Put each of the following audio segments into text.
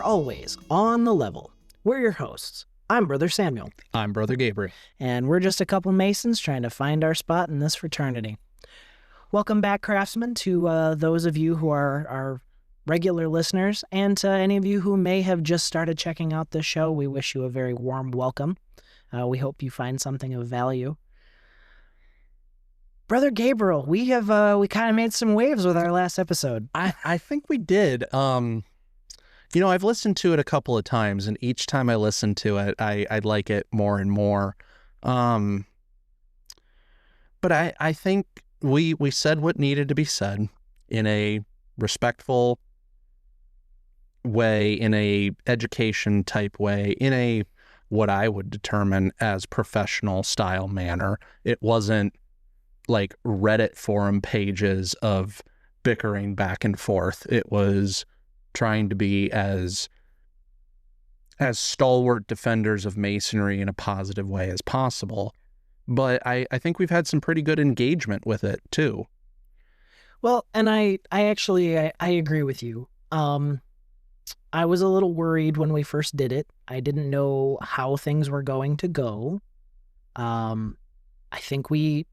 are always on the level. We're your hosts. I'm Brother Samuel. I'm Brother Gabriel. And we're just a couple Masons trying to find our spot in this fraternity. Welcome back, craftsmen, to those of you who are our regular listeners, and to any of you who may have just started checking out this show. We wish you a very warm welcome. We hope you find something of value. Brother Gabriel, we kind of made some waves with our last episode. I think we did. I've listened to it a couple of times, and each time I listen to it, I like it more and more. But I think we said what needed to be said in a respectful way, in a education type way, in a what I would determine as professional style manner. It wasn't like Reddit forum pages of bickering back and forth. It was trying to be as stalwart defenders of Masonry in a positive way as possible. But I think we've had some pretty good engagement with it too. Well, and I agree with you. I was a little worried when we first did it. I didn't know how things were going to go. I think we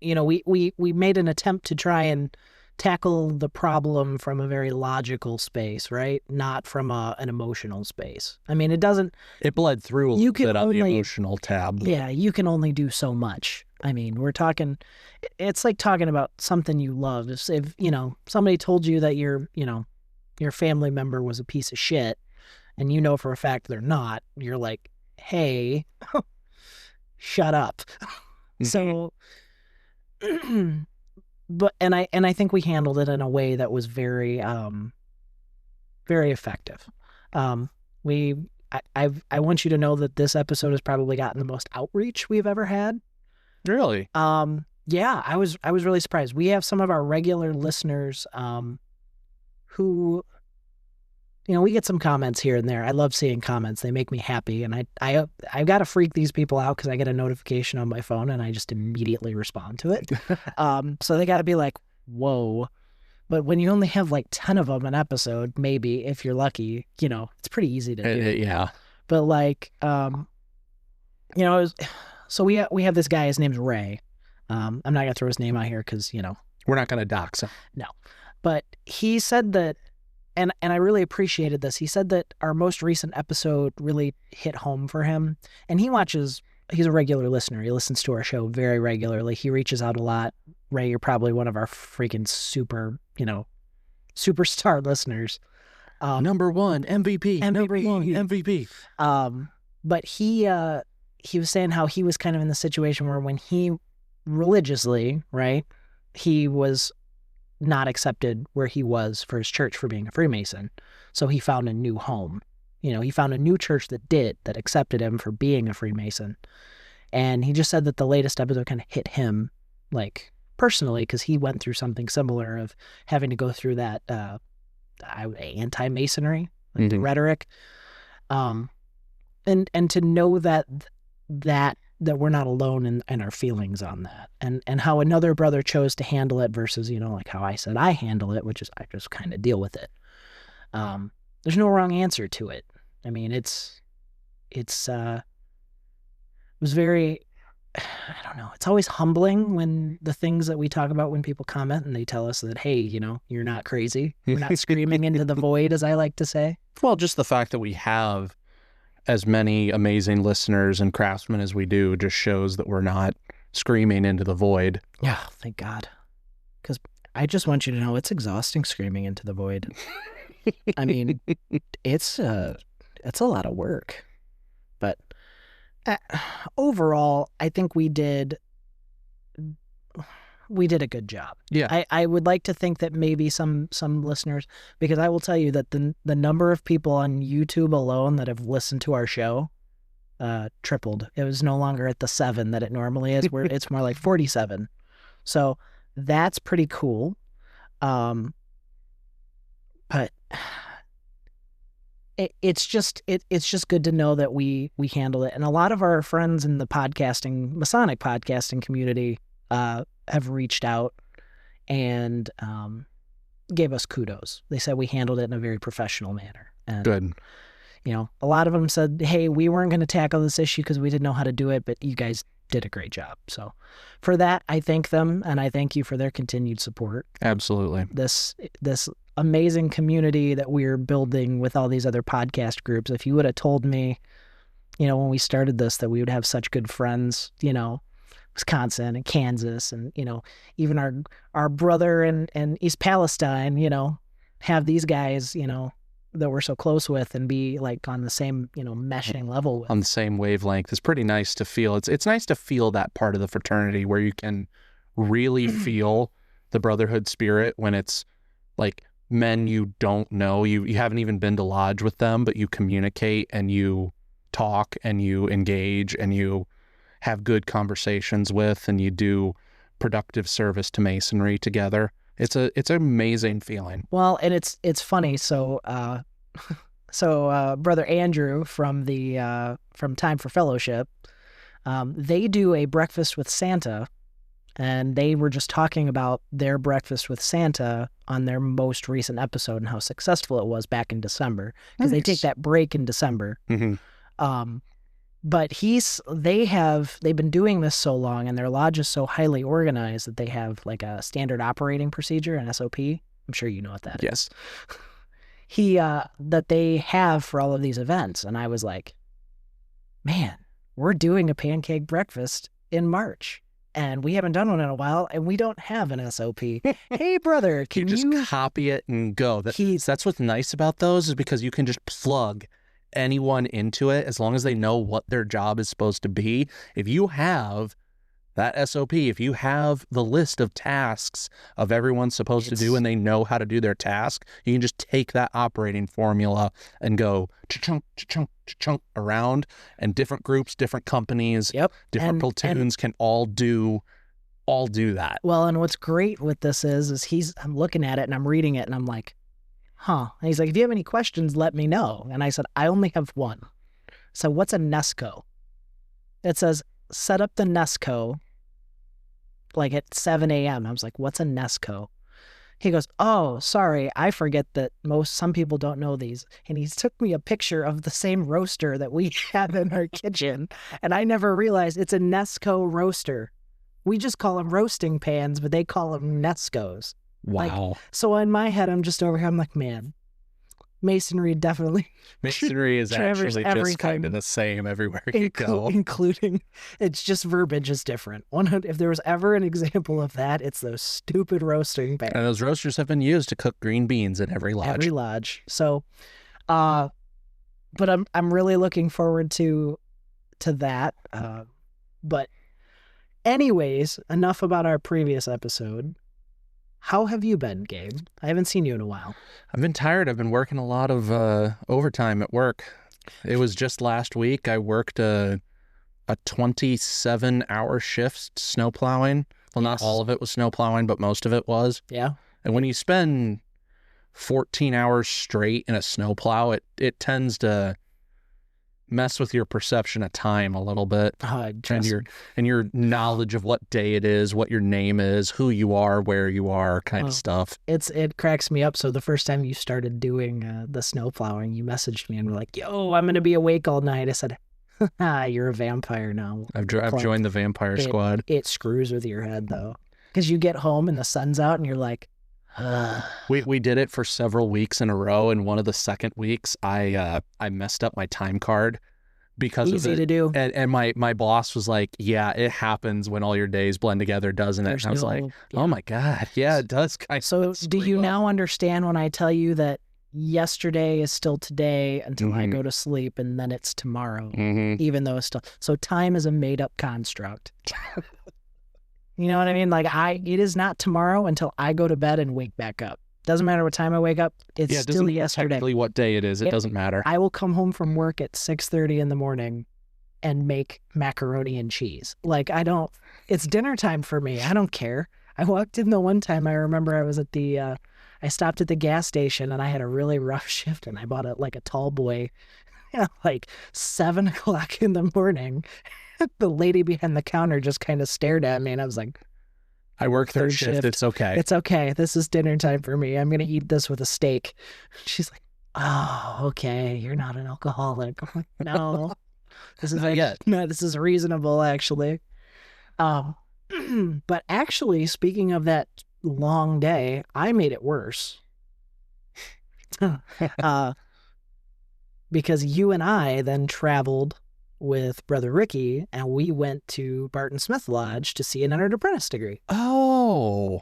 made an attempt to try and tackle the problem from a very logical space, right? Not from an emotional space. I mean, it bled through a little bit on the emotional tab. Yeah, you can only do so much. I mean, it's like talking about something you love. If somebody told you that your family member was a piece of shit, and you know for a fact they're not, you're like, hey, shut up. So, but I think we handled it in a way that was very, very effective. I want you to know that this episode has probably gotten the most outreach we've ever had. Really? Yeah, I was really surprised. We have some of our regular listeners, who, we get some comments here and there. I love seeing comments. They make me happy. And I've got to freak these people out because I get a notification on my phone and I just immediately respond to it. So they got to be like, whoa. But when you only have like 10 of them an episode, maybe if you're lucky, it's pretty easy to do. Yeah. But like, so we have this guy, his name's Ray. I'm not going to throw his name out here because, we're not going to dox him. No. But he said that, and I really appreciated this, he said that our most recent episode really hit home for him. And he's a regular listener. He listens to our show very regularly. He reaches out a lot. Ray, you're probably one of our freaking superstar listeners. Number one, MVP. Number one, MVP. But he was saying how he was kind of in the situation where when he religiously, right, he was not accepted where he was for his church for being a Freemason. So he found a new home. He found a new church that accepted him for being a Freemason. And he just said that the latest episode kind of hit him, like, personally, because he went through something similar of having to go through that anti-Masonry, like the rhetoric. And to know that we're not alone in our feelings on that, and how another brother chose to handle it versus, like how I said I handle it, which is I just kind of deal with it. There's no wrong answer to it. I mean, it was very, I don't know, it's always humbling when the things that we talk about, when people comment and they tell us that, hey, you're not crazy. We're not screaming into the void, as I like to say. Well, just the fact that we have as many amazing listeners and craftsmen as we do just shows that we're not screaming into the void. Yeah, thank God. Because I just want you to know it's exhausting screaming into the void. I mean, it's a lot of work. But overall, I think we did a good job. Yeah. I would like to think that maybe some listeners, because I will tell you that the number of people on YouTube alone that have listened to our show tripled. It was no longer at the 7 that it normally is, where it's more like 47. So that's pretty cool. But it's just good to know that we handle it. And a lot of our friends in the Masonic podcasting community have reached out and gave us kudos. They said we handled it in a very professional manner. And, Good. A lot of them said, hey, we weren't going to tackle this issue because we didn't know how to do it, but you guys did a great job. So for that, I thank them, and I thank you for their continued support. Absolutely. This amazing community that we're building with all these other podcast groups. If you would have told me, when we started this, that we would have such good friends, Wisconsin and Kansas and, even our brother in East Palestine, have these guys, that we're so close with and be like on the same, meshing level with. On the same wavelength. It's pretty nice to feel. It's nice to feel that part of the fraternity where you can really feel the brotherhood spirit when it's like men you don't know. You haven't even been to lodge with them, but you communicate and you talk and you engage and you have good conversations with and you do productive service to Masonry together. It's an amazing feeling. Well, and it's funny. So Brother Andrew from Time for Fellowship, they do a breakfast with Santa, and they were just talking about their breakfast with Santa on their most recent episode and how successful it was back in December, because they take that break in December. Mm-hmm. But they've been doing this so long, and their lodge is so highly organized that they have like a standard operating procedure, an SOP. I'm sure you know what that is. Yes. That they have for all of these events. And I was like, man, we're doing a pancake breakfast in March, and we haven't done one in a while, and we don't have an SOP. Hey, brother, can you just copy it and go? That's what's nice about those, is because you can just plug anyone into it as long as they know what their job is supposed to be. If you have that SOP, if you have the list of tasks of everyone's supposed to do and they know how to do their task, you can just take that operating formula and go cha-chunk, cha-chunk, cha-chunk around, and different groups, different companies, different platoons can all do that. Well, and what's great with this is I'm looking at it and I'm reading it and I'm like, huh. And he's like, if you have any questions, let me know. And I said, I only have one. So what's a NESCO? It says, set up the NESCO like at 7 a.m. I was like, what's a NESCO? He goes, oh, sorry, I forget that some people don't know these. And he took me a picture of the same roaster that we have in our kitchen. And I never realized it's a NESCO roaster. We just call them roasting pans, but they call them NESCOs. Wow. So in my head, I'm just over here. I'm like, man, Masonry is actually just kind of the same everywhere you go. Including, it's just verbiage is different. If there was ever an example of that, it's those stupid roasting pans. And those roasters have been used to cook green beans at every lodge. So, but I'm really looking forward to that. But anyways, enough about our previous episode. How have you been, Gabe? I haven't seen you in a while. I've been tired. I've been working a lot of overtime at work. It was just last week. I worked a 27-hour shift snow plowing. Well, not all of it was snow plowing, but most of it was. Yeah. And when you spend 14 hours straight in a snow plow, it tends to mess with your perception of time a little bit, and your knowledge of what day it is, what your name is, who you are, where you are, kind of stuff. It cracks me up. So the first time you started doing the snow plowing, you messaged me and were like, "Yo, I'm gonna be awake all night." I said, "You're a vampire now." I've joined the vampire squad. It screws with your head though, because you get home and the sun's out and you're like, We did it for several weeks in a row, and one of the second weeks I messed up my time card because easy of it. to do. And my boss was like, "Yeah, it happens when all your days blend together, doesn't it?" And I was like, "Oh my God, yeah, it does." So do you now understand when I tell you that yesterday is still today until I go to sleep, and then it's tomorrow, even though it's still... So time is a made-up construct. You know what I mean? Like it is not tomorrow until I go to bed and wake back up. Doesn't matter what time I wake up. It's still yesterday. Technically what day it is. It doesn't matter. I will come home from work at 6:30 in the morning and make macaroni and cheese. Like it's dinner time for me. I don't care. I walked in the one time, I remember I was at I stopped at the gas station and I had a really rough shift and I bought a tall boy at like 7 o'clock in the morning. The lady behind the counter just kind of stared at me and I was like, I work third shift. It's okay. It's okay. This is dinner time for me. I'm going to eat this with a steak. She's like, oh, okay. You're not an alcoholic. I'm like, no, this is Not yet. No, this is reasonable, actually. But actually, speaking of that long day, I made it worse. Because you and I then traveled with Brother Ricky, and we went to Barton Smith Lodge to see an entered apprentice degree. Oh,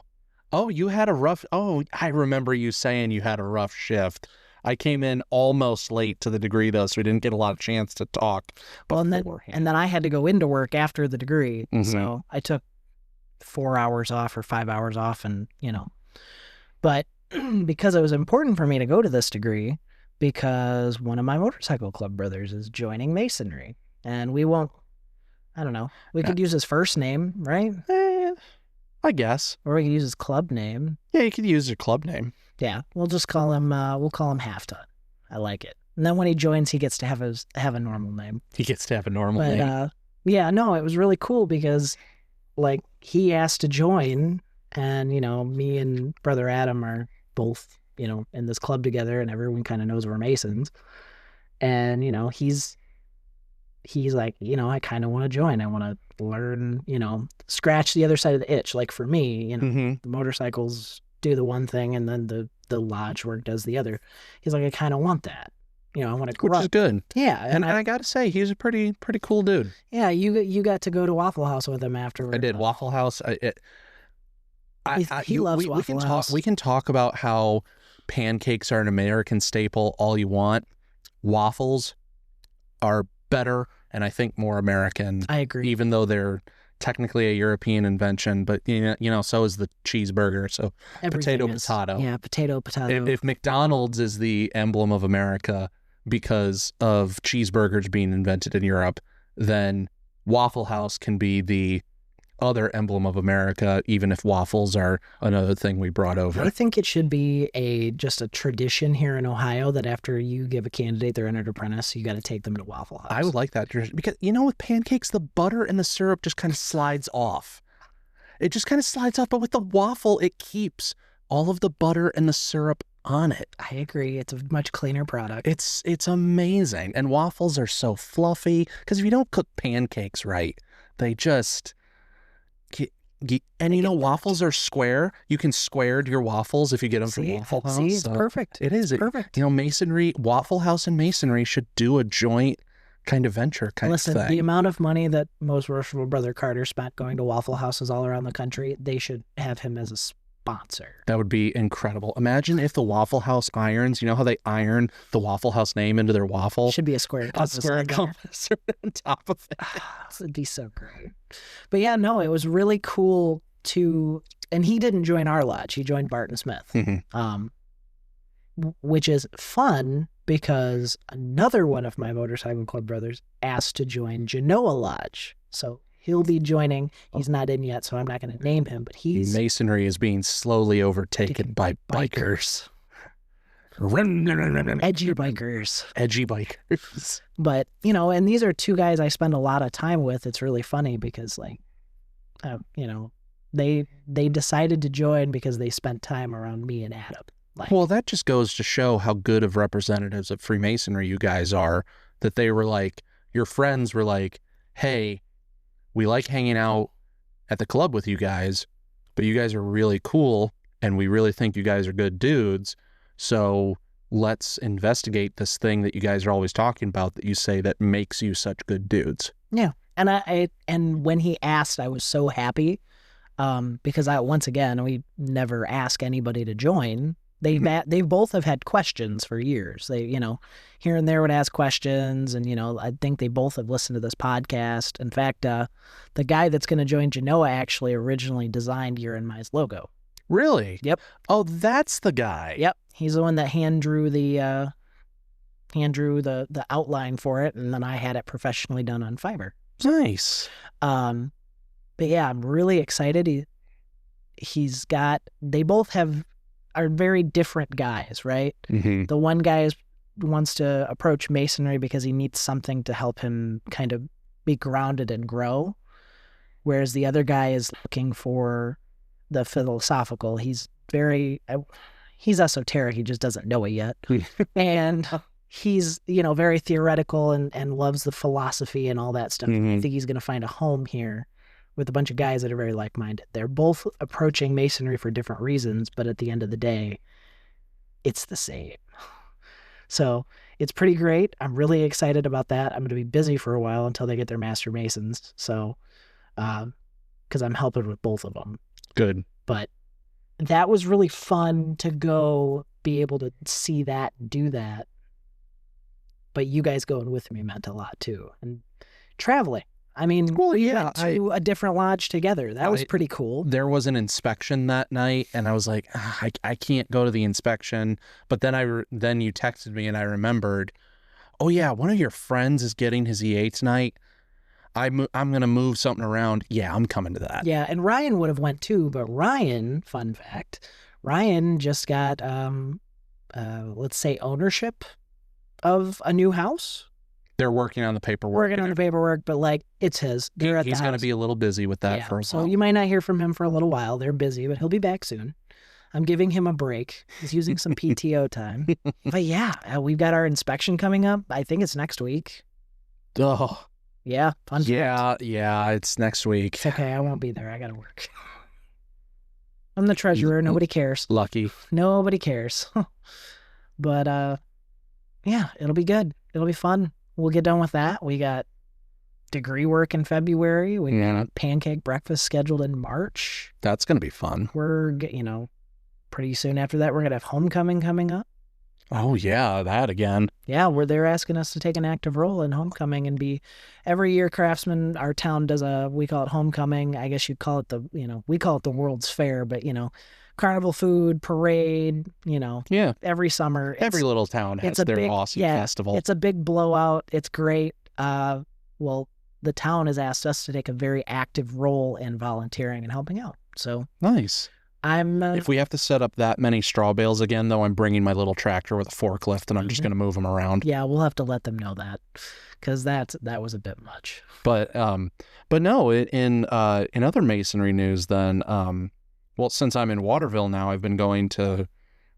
you had a rough... Oh, I remember you saying you had a rough shift. I came in almost late to the degree, though, so we didn't get a lot of chance to talk. Well, and then I had to go into work after the degree, so I took 4 hours off or 5 hours off, and, But because it was important for me to go to this degree, because one of my motorcycle club brothers is joining Masonry, and we won't... I don't know. We could use his first name, right? I guess. Or we could use his club name. Yeah, you could use your club name. Yeah, we'll just call him. We'll call him Half Ton. I like it. And then when he joins, he gets to have a normal name. He gets to have a normal name. Yeah, no, it was really cool because, he asked to join, and me and Brother Adam are both in this club together, and everyone kind of knows we're Masons. And he's like, I kind of want to join. I want to learn, scratch the other side of the itch. Like for me, the motorcycles do the one thing, and then the lodge work does the other. He's like, I kind of want that. I want to grow. Which is good. Yeah. And I got to say, he's a pretty cool dude. Yeah, you got to go to Waffle House with him afterwards. I did. Waffle House. He loves Waffle House. We can talk about how pancakes are an American staple all you want. Waffles are better and I think more American. I agree. Even though they're technically a European invention, but so is the cheeseburger. So potato. Yeah, potato. If McDonald's is the emblem of America because of cheeseburgers being invented in Europe, then Waffle House can be the other emblem of America, even if waffles are another thing we brought over. I think it should be just a tradition here in Ohio that after you give a candidate their entered apprentice, you got to take them to Waffle House. I would like that because with pancakes, the butter and the syrup just kind of slides off. It just kind of slides off, but with the waffle, it keeps all of the butter and the syrup on it. I agree. It's a much cleaner product. It's amazing, and waffles are so fluffy because if you don't cook pancakes right, they just... And waffles are square. You can square your waffles if you get them from Waffle House. See, it's perfect. It is. Perfect. Masonry, Waffle House and Masonry should do a joint kind of venture kind of thing. Listen, the amount of money that Most Worshipful Brother Carter spent going to Waffle Houses all around the country, they should have him as a sponsor. That would be incredible. Imagine if the Waffle House irons, how they iron the Waffle House name into their waffle? Should be a square compass. A square compass on top of it. It'd be so great. But yeah, no, it was really cool and he didn't join our lodge. He joined Barton Smith, which is fun because another one of my motorcycle club brothers asked to join Genoa Lodge. So he'll be joining. He's not in yet, so I'm not going to name him, but Masonry is being slowly overtaken by bikers. Edgy bikers. Edgy bikers. But, and these are two guys I spend a lot of time with. It's really funny because, they decided to join because they spent time around me and Adam. Well, that just goes to show how good of representatives of Freemasonry you guys are, that they were like, your friends were like, hey, we like hanging out at the club with you guys, but you guys are really cool, and we really think you guys are good dudes, so let's investigate this thing that you guys are always talking about that you say that makes you such good dudes. Yeah, and when he asked, I was so happy, because once again, we never ask anybody to join. They both have had questions for years. They, here and there would ask questions, and, I think they both have listened to this podcast. In fact, the guy that's going to join Genoa actually originally designed Your and My's logo. Really? Yep. Oh, that's the guy. Yep. He's the one that hand drew the outline for it, and then I had it professionally done on Fiverr. Nice. But yeah, I'm really excited. They both are very different guys, right? Mm-hmm. The one guy wants to approach Masonry because he needs something to help him kind of be grounded and grow, whereas the other guy is looking for the philosophical. He's esoteric. He just doesn't know it yet. And he's, very theoretical and loves the philosophy and all that stuff. I think he's going to find a home here with a bunch of guys that are very like-minded. They're both approaching Masonry for different reasons, but at the end of the day, it's the same. So it's pretty great. I'm really excited about that. I'm going to be busy for a while until they get their Master Masons. So, because I'm helping with both of them. Good. But that was really fun to go be able to see that, do that. But you guys going with me meant a lot too. And traveling. I mean, we went to a different lodge together. That was pretty cool. There was an inspection that night, and I was like, I can't go to the inspection. But then then you texted me, and I remembered, oh yeah, one of your friends is getting his EA tonight. I'm going to move something around. Yeah, I'm coming to that. Yeah, and Ryan would have went too, but Ryan, fun fact, Ryan just got, let's say, ownership of a new house. They're working on the paperwork. But like, it's his. He's going to be a little busy with that for a while. So you might not hear from him for a little while. They're busy, but he'll be back soon. I'm giving him a break. He's using some PTO time. But yeah, we've got our inspection coming up. I think it's next week. Oh. Yeah, fun fact. Yeah, it's next week. It's okay, I won't be there. I got to work. I'm the treasurer. Nobody cares. Lucky. Nobody cares. But yeah, it'll be good. It'll be fun. We'll get done with that. We got degree work in February. We got pancake breakfast scheduled in March. That's going to be fun. We're, pretty soon after that, we're going to have homecoming coming up. Oh, yeah, that again. Yeah, where they're asking us to take an active role in homecoming and be every year Craftsman, our town does we call it homecoming. I guess you'd call it we call it the World's Fair, but, carnival food, parade, Yeah. Every summer. Every little town has their awesome festival. It's a big blowout. It's great. Well, the town has asked us to take a very active role in volunteering and helping out. So nice. If we have to set up that many straw bales again, though, I'm bringing my little tractor with a forklift, and I'm just going to move them around. Yeah, we'll have to let them know that, because that was a bit much. But no, in other masonry news, then, well, since I'm in Waterville now, I've been going to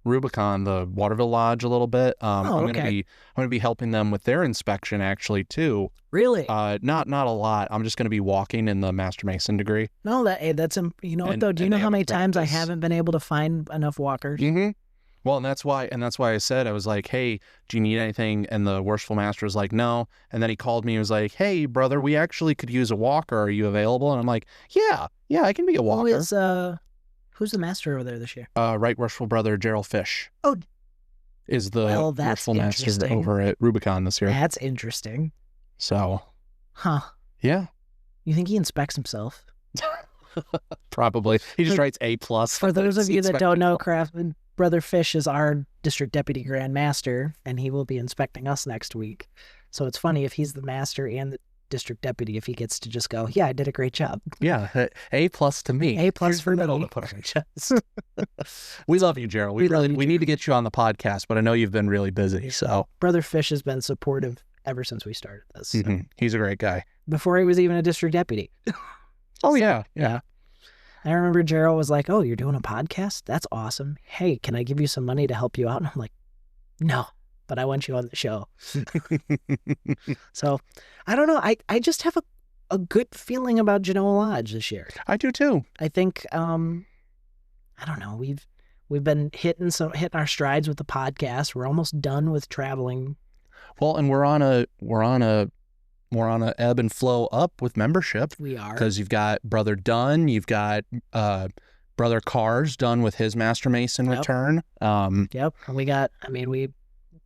Rubicon, the Waterville Lodge, a little bit. I'm going to be helping them with their inspection actually too. Really? Not a lot. I'm just going to be walking in the Master Mason degree. No, that's what though? Do you know how many times I haven't been able to find enough walkers? Mm-hmm. Well, and that's why I said, I was like, hey, do you need anything? And the Worshipful Master was like, no. And then he called me and was like, hey, brother, we actually could use a walker. Are you available? And I'm like, yeah, I can be a walker. Who's the master over there this year? Right Worshipful Brother Gerald Fish. Oh, is the Worshipful Master over at Rubicon this year. That's interesting. So. Huh. Yeah. You think he inspects himself? Probably. He just writes A+. For those of you that don't know, Craftsman, Brother Fish is our District Deputy Grand Master, and he will be inspecting us next week. So it's funny if he's the master and the district deputy, if he gets to just go, yeah, I did a great job. Yeah, A+ to me. A+ for medal me. To put on my chest. We love you, Gerald. We need to get you on the podcast, but I know you've been really busy. So Brother Fish has been supportive ever since we started this. So. Mm-hmm. He's a great guy. Before he was even a district deputy. Oh yeah. I remember Gerald was like, "Oh, you're doing a podcast? That's awesome. Hey, can I give you some money to help you out?" And I'm like, "No, but I want you on the show." So, I don't know. I just have a good feeling about Genoa Lodge this year. I do too. I think I don't know. We've been hitting our strides with the podcast. We're almost done with traveling. Well, and we're on a ebb and flow up with membership. We are, because you've got Brother Dunn, you've got Brother Carr's done with his Master Mason return. Yep, and we got. I mean,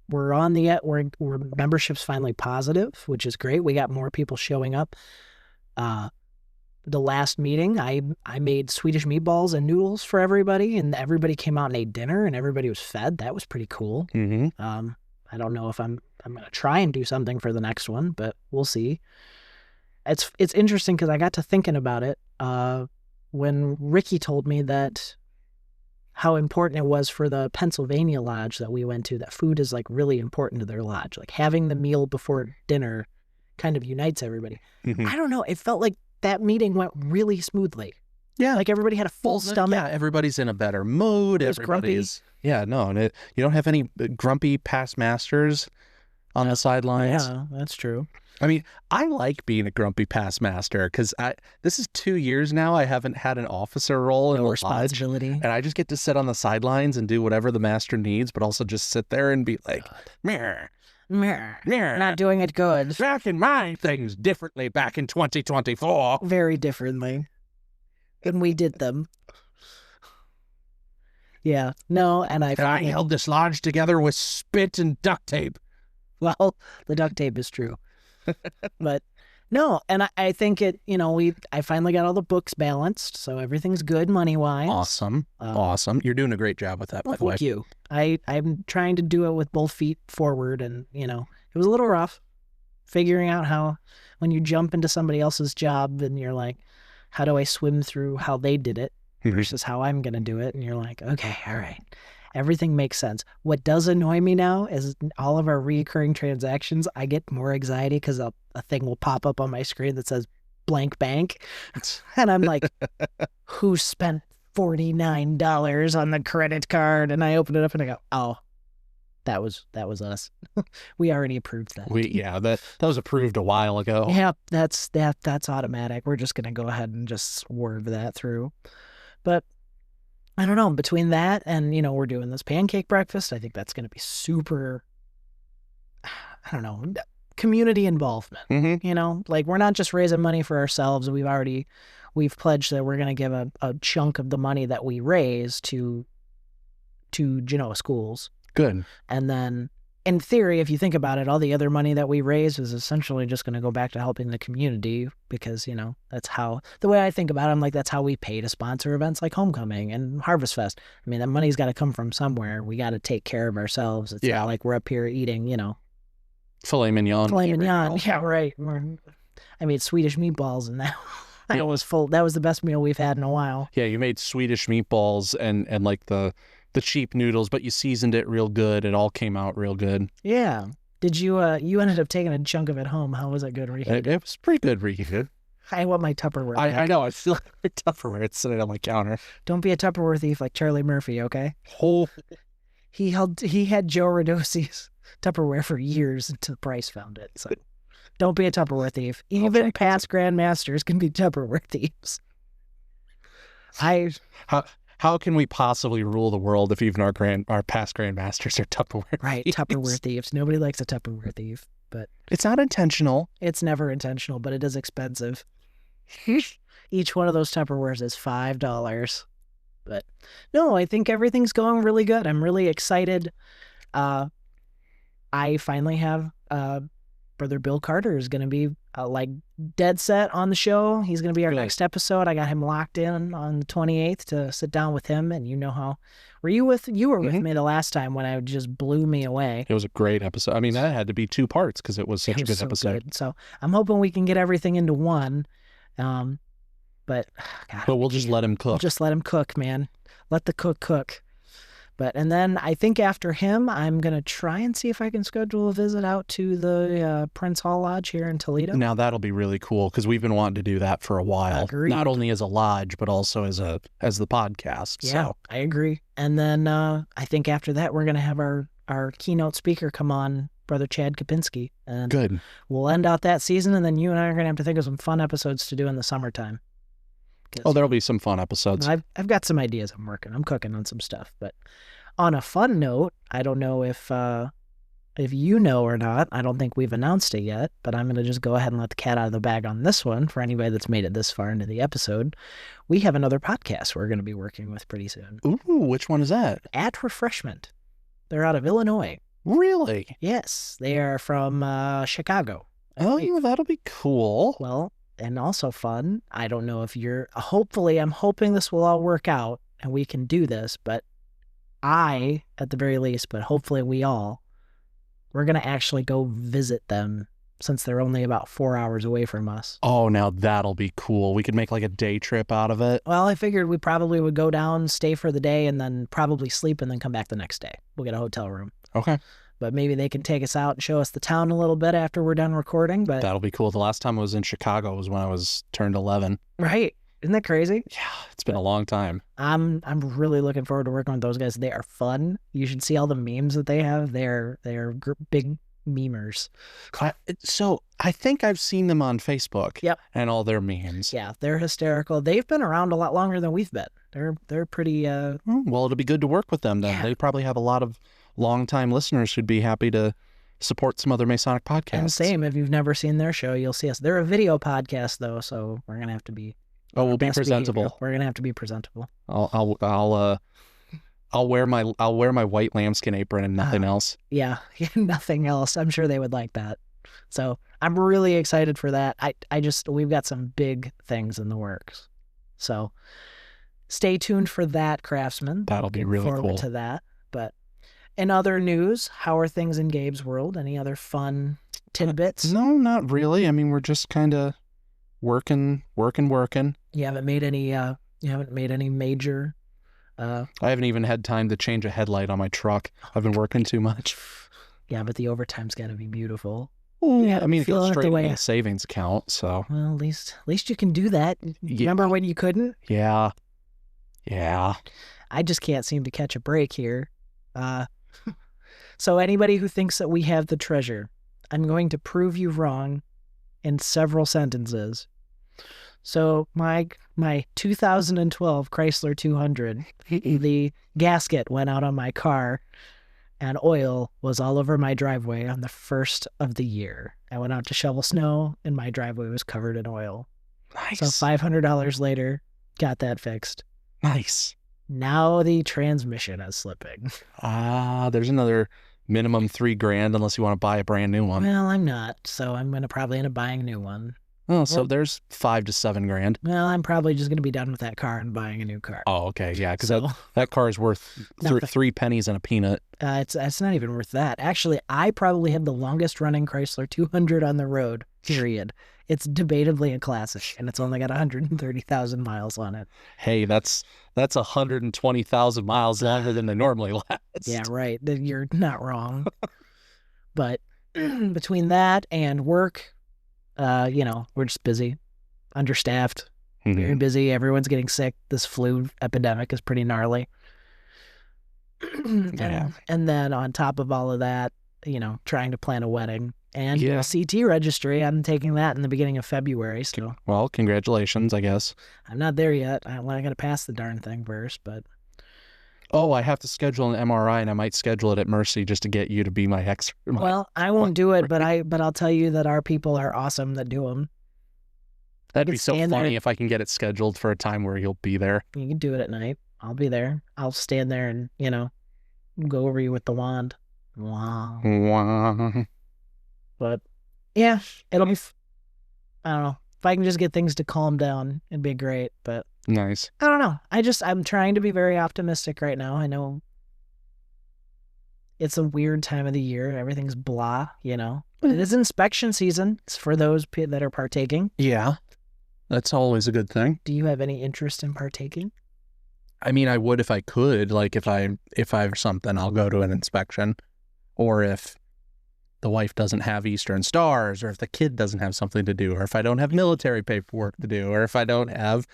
we're on we're membership's finally positive, which is great. We got more people showing up. The last meeting, I made Swedish meatballs and noodles for everybody, and everybody came out and ate dinner, and everybody was fed. That was pretty cool. Mm-hmm. I don't know if I'm going to try and do something for the next one, but we'll see. It's interesting because I got to thinking about it when Ricky told me that how important it was for the Pennsylvania lodge that we went to, that food is like really important to their lodge. Like having the meal before dinner kind of unites everybody. Mm-hmm. I don't know. It felt like that meeting went really smoothly. Yeah. Like everybody had a full stomach. Yeah, everybody's in a better mood. Everybody's grumpy. Yeah, no, and you don't have any grumpy past masters on the sidelines. Yeah, that's true. I mean, I like being a grumpy past master because this is 2 years now. I haven't had an officer role in a responsibility, and I just get to sit on the sidelines and do whatever the master needs, but also just sit there and be like, meh. Not doing it good. Back in my things differently back in 2024. Very differently. And we did them. Yeah. No, and I held this lodge together with spit and duct tape. Well, the duct tape is true. But no, and I think I finally got all the books balanced, so everything's good money-wise. Awesome. Awesome. You're doing a great job with that, by the way. Thank you. I'm trying to do it with both feet forward, and, it was a little rough figuring out how, when you jump into somebody else's job and you're like, how do I swim through how they did it versus how I'm going to do it? And you're like, okay, all right. Everything makes sense. What does annoy me now is all of our recurring transactions, I get more anxiety because a thing will pop up on my screen that says blank bank. And I'm like, who spent $49 on the credit card? And I open it up and I go, oh, that was us. We already approved that. That was approved a while ago. Yeah, that's automatic. We're just going to go ahead and just swerve that through. But I don't know, between that and, we're doing this pancake breakfast, I think that's going to be super, I don't know, community involvement. Mm-hmm. Like we're not just raising money for ourselves. We've pledged that we're going to give a chunk of the money that we raise to Genoa schools. Good. And then in theory, if you think about it, all the other money that we raise is essentially just going to go back to helping the community because, that's how, the way I think about it, I'm like, that's how we pay to sponsor events like Homecoming and Harvest Fest. I mean, that money's got to come from somewhere. We got to take care of ourselves. It's not like we're up here eating, filet mignon. Yeah, right. I made Swedish meatballs and that was full. That was the best meal we've had in a while. Yeah, you made Swedish meatballs and like the cheap noodles, but you seasoned it real good. It all came out real good. Yeah. Did you, you ended up taking a chunk of it home. How was it good? It was pretty good, Reheated. I want my Tupperware. I know. I still have my Tupperware. It's sitting on my counter. Don't be a Tupperware thief like Charlie Murphy, okay? He had Joe Rodosi's Tupperware for years until Price found it. So don't be a Tupperware thief. Even past grandmasters can be Tupperware thieves. How can we possibly rule the world if even our past grandmasters are Tupperware Right, thieves? Tupperware thieves. Nobody likes a Tupperware thief, but it's not intentional. It's never intentional, but it is expensive. Each one of those Tupperwares is $5. But no, I think everything's going really good. I'm really excited. I finally have Brother Bill Carter is going to be like dead set on the show. He's going to be our next episode. I got him locked in on the 28th to sit down with him. And how you were with me the last time when I just blew me away. It was a great episode. I mean, that had to be 2 parts because it was such a good episode. Good. So I'm hoping we can get everything into one. But we'll just let him cook. We'll just let him cook, man. Let the cook. And then I think after him, I'm going to try and see if I can schedule a visit out to the Prince Hall Lodge here in Toledo. Now, that'll be really cool because we've been wanting to do that for a while. Agreed. Not only as a lodge, but also as the podcast. Yeah, so. I agree. And then I think after that, we're going to have our keynote speaker come on, Brother Chad Kopinski. And good. We'll end out that season, and then you and I are going to have to think of some fun episodes to do in the summertime. There'll be some fun episodes. I've got some ideas I'm cooking on some stuff. But on a fun note, I don't know if you know or not. I don't think we've announced it yet, but I'm going to just go ahead and let the cat out of the bag on this one for anybody that's made it this far into the episode. We have another podcast we're going to be working with pretty soon. Ooh, which one is that? At Refreshment. They're out of Illinois. Really? Yes. They are from Chicago. Oh, that'll be cool. Well, and also fun. I don't know if I'm hoping this will all work out and we can do this, but I, at the very least, but hopefully we're going to actually go visit them since they're only about 4 hours away from us. Oh, now that'll be cool. We could make like a day trip out of it. Well, I figured we probably would go down, stay for the day, and then probably sleep and then come back the next day. We'll get a hotel room. Okay. But maybe they can take us out and show us the town a little bit after we're done recording. But that'll be cool. The last time I was in Chicago was when I was turned 11. Right. Isn't that crazy? Yeah, it's been a long time. I'm really looking forward to working with those guys. They are fun. You should see all the memes that they have. They're big memers. So I think I've seen them on Facebook. Yep. And all their memes. Yeah, they're hysterical. They've been around a lot longer than we've been. They're pretty. Well, it'll be good to work with them then. Yeah. They probably have a lot of longtime listeners who'd be happy to support some other Masonic podcasts. And same, if you've never seen their show, you'll see us. They're a video podcast though, so we're gonna have to be. We'll be presentable. Behavior. We're gonna have to be presentable. I'll wear my white lambskin apron and nothing else. Yeah, nothing else. I'm sure they would like that. So I'm really excited for that. We've got some big things in the works. So stay tuned for that, craftsman. That'll be really cool. To that. But in other news, how are things in Gabe's world? Any other fun tidbits? No, not really. I mean, we're just kind of working. You haven't made any major. I haven't even had time to change a headlight on my truck. I've been working too much. Yeah, but the overtime's got to be beautiful. Yeah, I mean, it goes straight into a savings account, so. Well, at least you can do that. Yeah. Remember when you couldn't? Yeah. I just can't seem to catch a break here. So anybody who thinks that we have the treasure, I'm going to prove you wrong in several sentences. So my 2012 Chrysler 200, the gasket went out on my car and oil was all over my driveway on the first of the year. I went out to shovel snow and my driveway was covered in oil. Nice. So $500 later, got that fixed. Nice. Now the transmission is slipping. There's another minimum $3,000 unless you want to buy a brand new one. Well, I'm not, so I'm going to probably end up buying a new one. Oh, so there's $5,000 to $7,000. Well, I'm probably just going to be done with that car and buying a new car. Oh, okay, yeah, because that car is worth 3 pennies and a peanut. It's not even worth that. Actually, I probably have the longest running Chrysler 200 on the road, period. It's debatably a classic, and it's only got 130,000 miles on it. Hey, that's 120,000 miles longer than they normally last. Yeah, right. You're not wrong. But between that and work, we're just busy, understaffed, very busy. Everyone's getting sick. This flu epidemic is pretty gnarly. Yeah. And then on top of all of that, trying to plan a wedding and a CT registry. I'm taking that in the beginning of February. So, well, congratulations, I guess. I'm not there yet. I got to pass the darn thing first, but. Oh, I have to schedule an MRI, and I might schedule it at Mercy just to get you to be my expert. Well, I won't do it, but I'll tell you that our people are awesome that do them. That'd be so funny if I can get it scheduled for a time where you'll be there. You can do it at night. I'll be there. I'll stand there and, go over you with the wand. Wow. But, yeah, it'll be, I don't know. If I can just get things to calm down, it'd be great, but. Nice. I don't know. I'm trying to be very optimistic right now. I know it's a weird time of the year. Everything's blah, But it is inspection season for those that are partaking. Yeah. That's always a good thing. Do you have any interest in partaking? I mean, I would if I could. Like, if I have something, I'll go to an inspection. Or if the wife doesn't have Eastern Stars, or if the kid doesn't have something to do, or if I don't have military paperwork to do, or if I don't have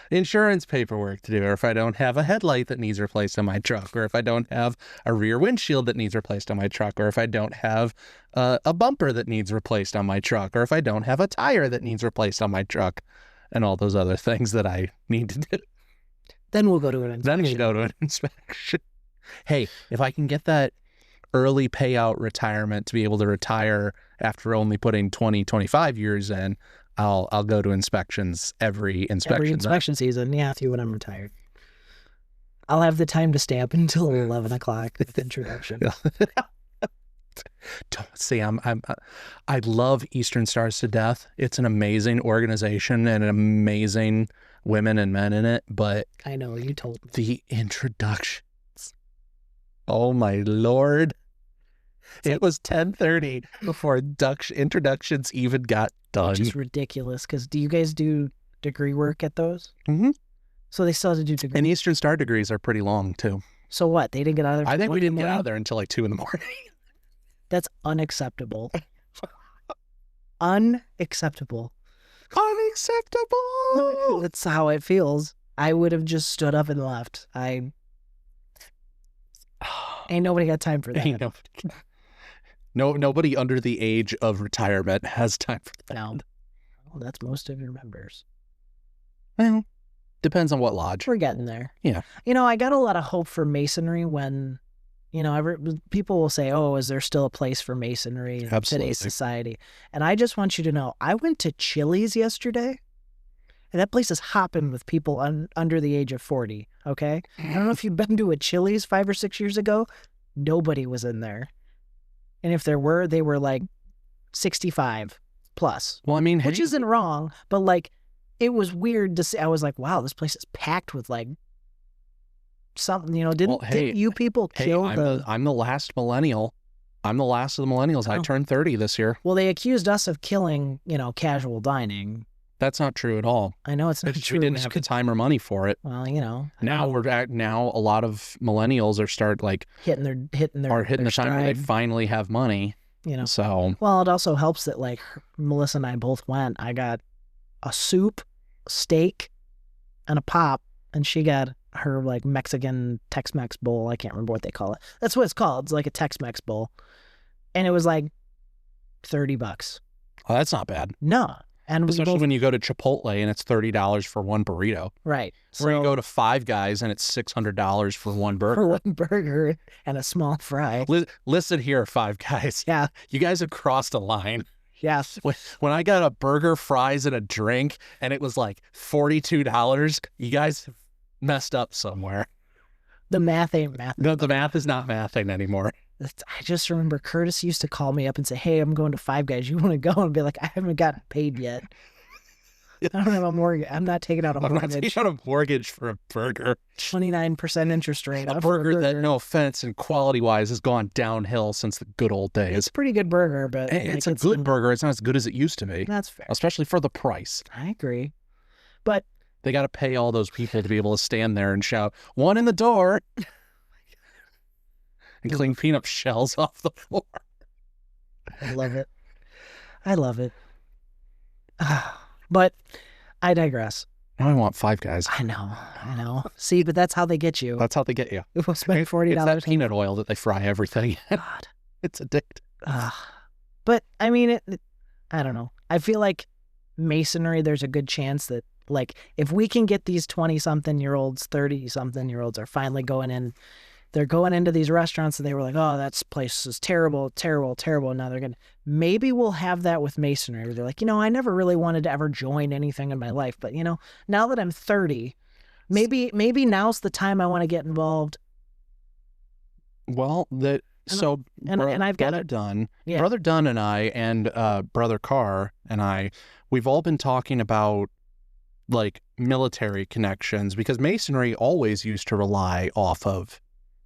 insurance paperwork to do, or if I don't have a headlight that needs replaced on my truck, or if I don't have a rear windshield that needs replaced on my truck, or if I don't have a bumper that needs replaced on my truck, or if I don't have a tire that needs replaced on my truck, and all those other things that I need to do. Then we'll go to an inspection. Then we'll go to an inspection. Hey, if I can get that early payout retirement to be able to retire after only putting 25 years in, I'll go to inspections every inspection season. Yeah, with you when I'm retired. I'll have the time to stay up until 11 o'clock with introduction. Sam, I love Eastern Stars to death. It's an amazing organization and amazing women and men in it, but I know, you told me. The introductions. Oh my Lord. It was 10:30 before introductions even got done. Which is ridiculous, because do you guys do degree work at those? Mm-hmm. So they still have to do degree. And Eastern Star degrees are pretty long, too. So what? They didn't get out of there? I think we didn't get out of there until like 2 in the morning. That's unacceptable. Unacceptable. Unacceptable. That's how it feels. I would have just stood up and left. Ain't nobody got time for that. Ain't nobody under the age of retirement has time for that. No. Well, that's most of your members. Well, depends on what lodge. We're getting there. Yeah. I got a lot of hope for Masonry when, people will say, oh, is there still a place for Masonry in today's society? And I just want you to know, I went to Chili's yesterday, and that place is hopping with people under the age of 40, okay? I don't know if you've been to a Chili's 5 or 6 years ago. Nobody was in there. And if there were, they were like 65 plus. Well, I mean, which isn't wrong, but like, it was weird to see. I was like, wow, this place is packed with like something, didn't you people kill I'm the last millennial. I'm the last of the millennials. I turned 30 this year. Well, they accused us of killing, casual dining. That's not true at all. I know it's not true. We didn't have the time or money for it. Well, now a lot of millennials are hitting the time where they finally have money. So well, it also helps that like Melissa and I both went. I got a soup, steak, and a pop, and she got her like Mexican Tex-Mex bowl. I can't remember what they call it. That's what it's called. It's like a Tex-Mex bowl, and it was like $30. Oh, that's not bad. No. And especially when you go to Chipotle and it's $30 for one burrito. Right. Or you go to Five Guys and it's $600 for one burger. For one burger and a small fry. Listen here, Five Guys. Yeah. You guys have crossed a line. Yes. When I got a burger, fries, and a drink and it was like $42, you guys have messed up somewhere. The math ain't math. No, the math is not mathing anymore. I just remember Curtis used to call me up and say, hey, I'm going to Five Guys. You want to go? And be like, I haven't gotten paid yet. I don't have a mortgage. I'm not taking out a mortgage. I'm not taking out a mortgage for a burger. 29% interest rate. A burger that, no offense, and quality-wise has gone downhill since the good old days. It's a pretty good burger, but... It's a good burger. It's not as good as it used to be. That's fair. Especially for the price. I agree. But... They got to pay all those people to be able to stand there and shout, one in the door, and clean peanut shells off the floor. I love it. I love it. But I digress. Now I want Five Guys. I know. See, but that's how they get you. That's how they get you. We'll spend $40. It's that peanut oil that they fry everything. God. It's addictive. But, I mean, I don't know. I feel like Masonry, there's a good chance that, like, if we can get these 20-something-year-olds, 30-something-year-olds are finally going in, they're going into these restaurants and they were like, oh, that place is terrible, terrible, terrible. Now they're going to, maybe we'll have that with Masonry where they're like, I never really wanted to ever join anything in my life. But, now that I'm 30, maybe now's the time I want to get involved. Well, I've got it done. Yeah. Brother Dunn and I and Brother Carr and I, we've all been talking about like military connections because Masonry always used to rely off of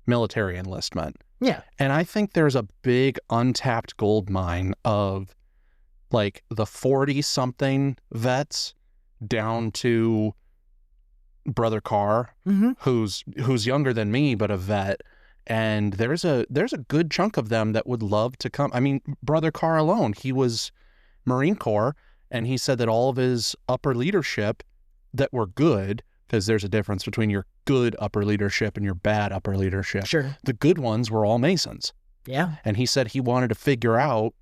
military enlistment. Yeah. And I think there's a big untapped gold mine of like the 40-something vets down to Brother Carr, who's younger than me, but a vet. And there's a good chunk of them that would love to come. I mean, Brother Carr alone, he was Marine Corps, and he said that all of his upper leadership that were good, because there's a difference between your good upper leadership and your bad upper leadership. Sure. The good ones were all Masons. Yeah. And he said he wanted to figure out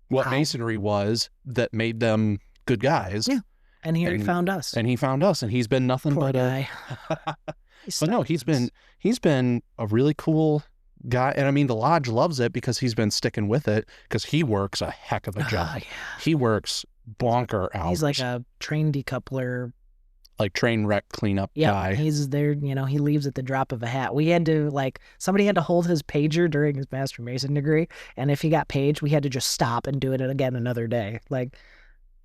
what Masonry was that made them good guys. Yeah. And he found us. And he found us, and he's been nothing Poor but guy. But no, he's been a really cool guy, and I mean the lodge loves it because he's been sticking with it because he works a heck of a job. Yeah. He works bonker hours. He's like a train decoupler, like train wreck cleanup guy. He's there. He leaves at the drop of a hat. We had to somebody had to hold his pager during his Master Mason degree, and if he got paged, we had to just stop and do it again another day.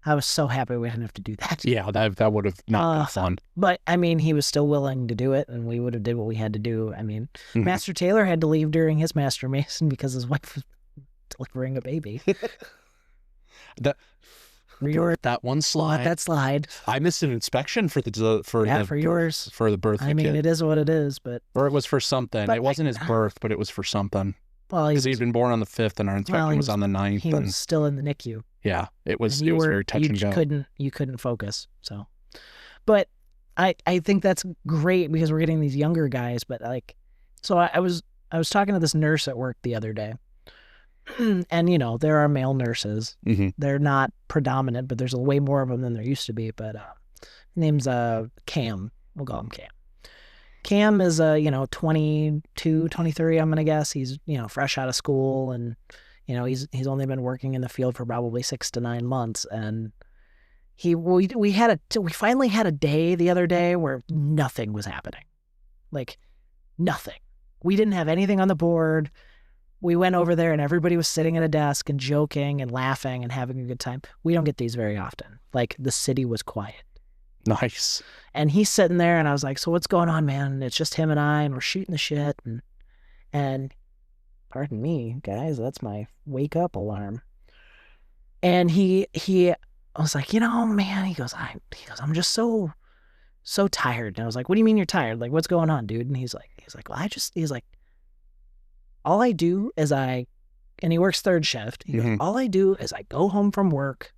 I was so happy we didn't have to do that. Yeah, that would have not been fun. But, I mean, he was still willing to do it, and we would have did what we had to do. I mean, Master Taylor had to leave during his Master Mason because his wife was delivering a baby. That one slide. Let that slide. I missed an inspection for yours. For the birth. I mean, it is what it is, but... Or it was for something. It wasn't his birth, but it was for something. Well, because he'd been born on the 5th and our inspection was on the 9th. He was still in the NICU. Yeah, it was very touch and go. You couldn't focus. So, but I think that's great because we're getting these younger guys. But like, so I was talking to this nurse at work the other day, and you know there are male nurses. Mm-hmm. They're not predominant, but there's way more of them than there used to be. But name's Cam. We'll call him Cam. Cam is 22, 23, I'm gonna guess. He's fresh out of school, and he's only been working in the field for probably 6 to 9 months. And we finally had a day the other day where nothing was happening, like nothing. We didn't have anything on the board. We went over there and everybody was sitting at a desk and joking and laughing and having a good time. We don't get these very often. Like the city was quiet. Nice. And he's sitting there, and I was like, so what's going on, man? And it's just him and I, and we're shooting the shit. And pardon me, guys, that's my wake up alarm. And I was like, man, he goes, I'm just so tired. And I was like, what do you mean you're tired? Like, what's going on, dude? And he's like, well, all I do is and he works third shift. He goes, all I do is I go home from work.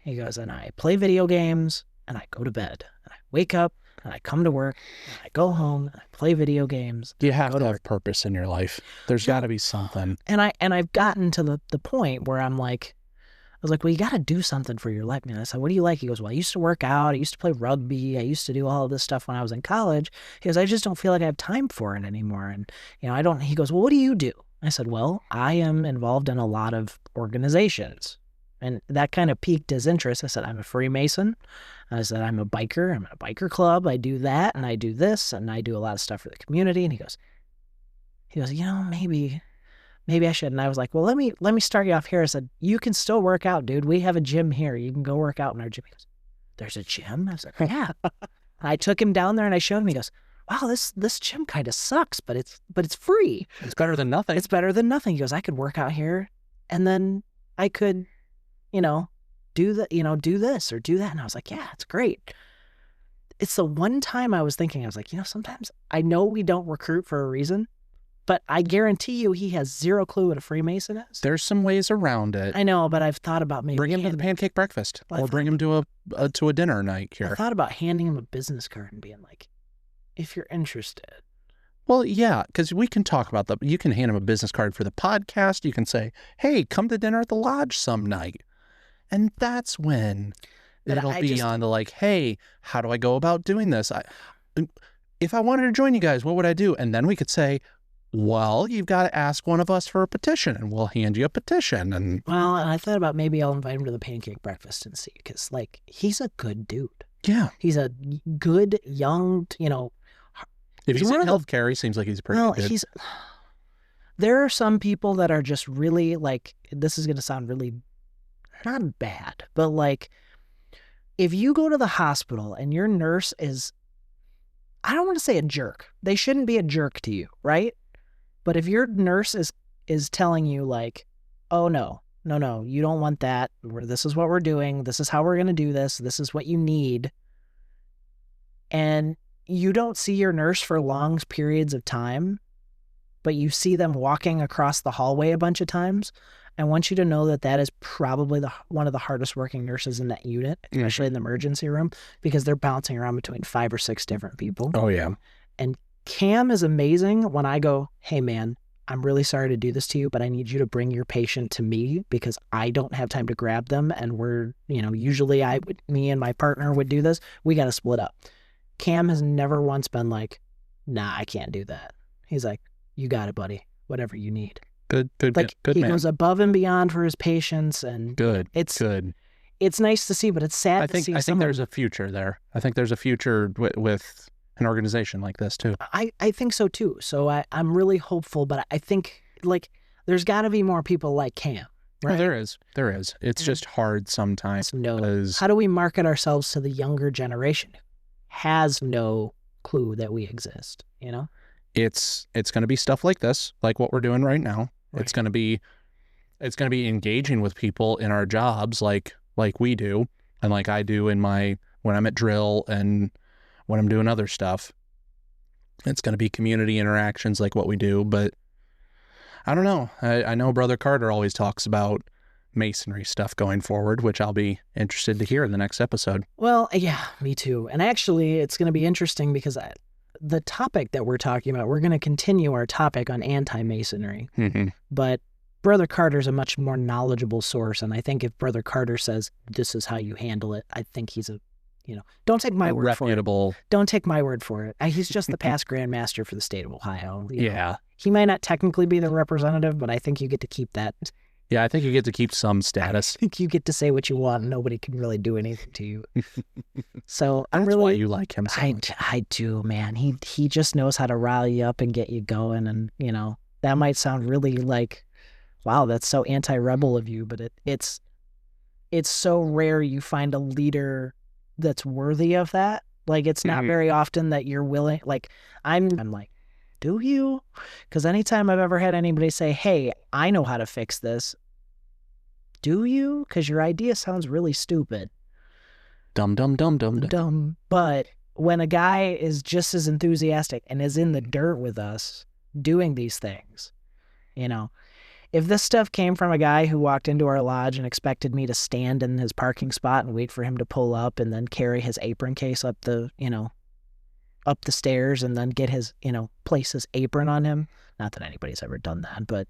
He goes, and I play video games. And I go to bed, and I wake up, and I come to work, and I go home, and I play video games. You have to have purpose in your life. There's got to be something. And I've gotten to the point where I was like, well, you got to do something for your life, man. I said, what do you like? He goes, well, I used to work out. I used to play rugby. I used to do all of this stuff when I was in college. He goes, I just don't feel like I have time for it anymore. And, I don't. He goes, well, what do you do? I said, well, I am involved in a lot of organizations. And that kind of piqued his interest. I said, I'm a Freemason. I said, I'm a biker. I'm in a biker club. I do that, and I do this, and I do a lot of stuff for the community. And he goes, maybe I should. And I was like, well, let me start you off here. I said, you can still work out, dude. We have a gym here. You can go work out in our gym. He goes, there's a gym? I was like, yeah. I took him down there, and I showed him. He goes, wow, this gym kind of sucks, but it's free. It's better than nothing. It's better than nothing. He goes, I could work out here, and then I could do this or do that. And I was like, yeah, it's great. It's the one time I was thinking, I was like, sometimes I know we don't recruit for a reason, but I guarantee you he has zero clue what a Freemason is. There's some ways around it. I know, but I've thought about maybe bring him to the pancake breakfast or bring him to a dinner night here. I thought about handing him a business card and being like, if you're interested. Well, yeah, because we can talk about you can hand him a business card for the podcast. You can say, hey, come to dinner at the lodge some night. And that's when it'll be on to like, hey, how do I go about doing this? If I wanted to join you guys, what would I do? And then we could say, well, you've got to ask one of us for a petition, and we'll hand you a petition. And I thought about maybe I'll invite him to the pancake breakfast and see, because like he's a good dude. Yeah, he's a good young, If he's in healthcare, he seems like he's pretty good. There are some people that are just really like, this is going to sound really not bad, but like if you go to the hospital and your nurse is, I don't want to say a jerk. They shouldn't be a jerk to you, right? But if your nurse is telling you like, oh no, you don't want that. This is what we're doing. This is how we're going to do this. This is what you need. And you don't see your nurse for long periods of time, but you see them walking across the hallway a bunch of times. I want you to know that is probably one of the hardest working nurses in that unit, especially in the emergency room, because they're bouncing around between 5 or 6 different people. Oh, yeah. And Cam is amazing when I go, hey, man, I'm really sorry to do this to you, but I need you to bring your patient to me because I don't have time to grab them. And usually me and my partner would do this. We got to split up. Cam has never once been like, nah, I can't do that. He's like, you got it, buddy. Whatever you need. Good he man. goes above and beyond for his patients, and it's good. It's nice to see, but it's sad to see. I think there's a future there. I think there's a future with an organization like this too. I think so too. So I'm really hopeful, but I think like there's got to be more people like Cam. Right? Oh, there is. It's just hard sometimes. How do we market ourselves to the younger generation who has no clue that we exist? It's going to be stuff like this, like what we're doing right now. Right. It's going to be engaging with people in our jobs like we do and like I do when I'm at drill and when I'm doing other stuff. It's going to be community interactions like what we do, but I don't know. I know Brother Carter always talks about Masonry stuff going forward, which I'll be interested to hear in the next episode. Well, yeah, me too. And actually, it's going to be interesting because the topic that we're talking about, we're going to continue our topic on anti-Masonry. Mm-hmm. But Brother Carter's a much more knowledgeable source. And I think if Brother Carter says, this is how you handle it, I think he's don't take my word for it. Don't take my word for it. He's just the past Grand Master for the state of Ohio. Yeah. He might not technically be the representative, but I think you get to keep that. Yeah, I think you get to keep some status. I think you get to say what you want and nobody can really do anything to you. So That's I'm really why you like him so much. I do, man. He just knows how to rile you up and get you going. And, that might sound really like, wow, that's so anti-rebel of you. But it's so rare you find a leader that's worthy of that. Like, it's not very often that you're willing. Like, I'm like, do you? Because anytime I've ever had anybody say, hey, I know how to fix this, do you? Because your idea sounds really stupid. Dumb. But when a guy is just as enthusiastic and is in the dirt with us doing these things, if this stuff came from a guy who walked into our lodge and expected me to stand in his parking spot and wait for him to pull up and then carry his apron case up the stairs and then get his, place his apron on him. Not that anybody's ever done that, but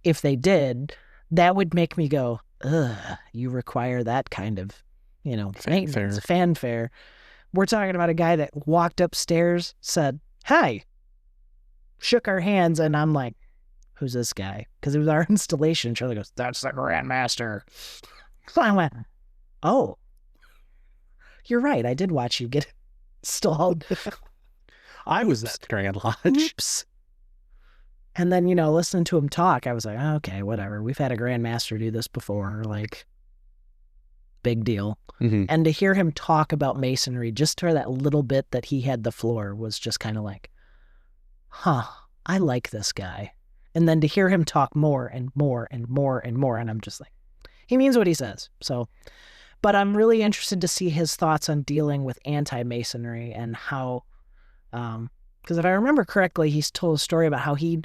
if they did, that would make me go, ugh, you require that kind of, fanfare. We're talking about a guy that walked upstairs, said, hi, shook our hands, and I'm like, who's this guy? Because it was our installation. Charlie goes, that's the Grand Master. So I went, oh, you're right. I did watch you get stalled. I was at the Grand Lodge. Oops. And then, listening to him talk, I was like, okay, whatever. We've had a Grand Master do this before. Like, big deal. Mm-hmm. And to hear him talk about Masonry, just for that little bit that he had the floor, was just kind of like, huh, I like this guy. And then to hear him talk more and more and more and more, and I'm just like, he means what he says. So, but I'm really interested to see his thoughts on dealing with anti-Masonry and how, because if I remember correctly, he's told a story about how he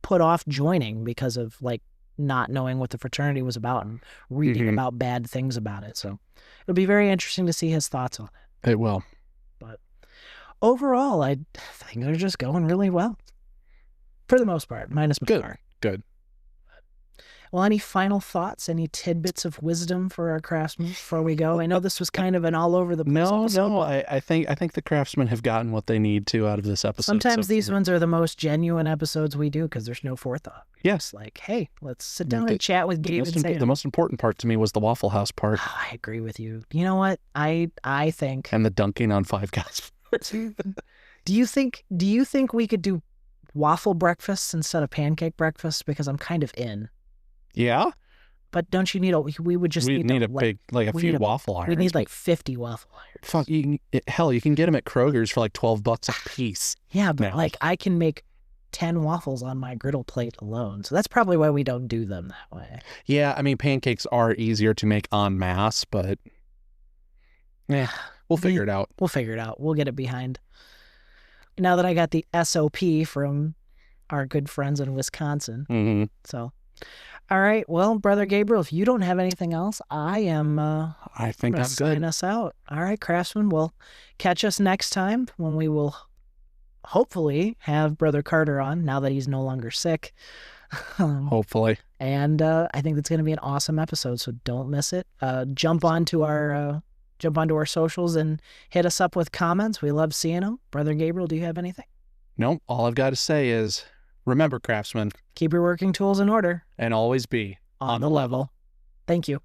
put off joining because of like not knowing what the fraternity was about and reading about bad things about it. So it'll be very interesting to see his thoughts on it. It will. But overall, I think they're just going really well. For the most part, minus my car. Good. Well, any final thoughts, any tidbits of wisdom for our craftsmen before we go? I know this was kind of an all over the place episode. No, I think the craftsmen have gotten what they need to out of this episode. Sometimes these ones are the most genuine episodes we do because there's no forethought. Yes. Like, hey, let's sit down and chat with Gabe and Samuel. The most important part to me was the Waffle House part. Oh, I agree with you. You know what? I think... And the dunking on Five Guys. Do you think we could do waffle breakfasts instead of pancake breakfasts? Because I'm kind of in. Yeah? But don't you need we would just need a big, like a few waffle irons. We need like 50 waffle irons. Fuck, you can get them at Kroger's for like $12 a piece. Yeah, but like I can make 10 waffles on my griddle plate alone. So that's probably why we don't do them that way. Yeah, I mean, pancakes are easier to make en masse, but yeah, we'll figure it out. We'll figure it out. We'll get it behind. Now that I got the SOP from our good friends in Wisconsin. Mm-hmm. So, all right. Well, Brother Gabriel, if you don't have anything else, I am I think that's good. Sign us out. All right, craftsmen. Well, catch us next time when we will hopefully have Brother Carter on now that he's no longer sick. Hopefully. And I think it's going to be an awesome episode, so don't miss it. Jump onto our socials and hit us up with comments. We love seeing them. Brother Gabriel, do you have anything? Nope. All I've got to say is, remember, craftsmen, keep your working tools in order. And always be on the level. Thank you.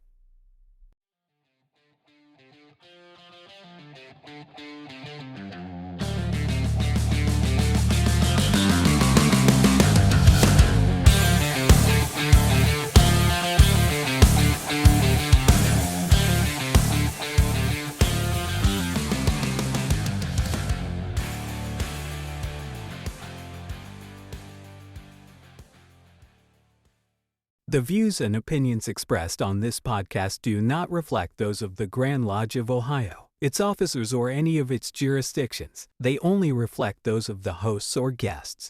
The views and opinions expressed on this podcast do not reflect those of the Grand Lodge of Ohio, its officers, or any of its jurisdictions. They only reflect those of the hosts or guests.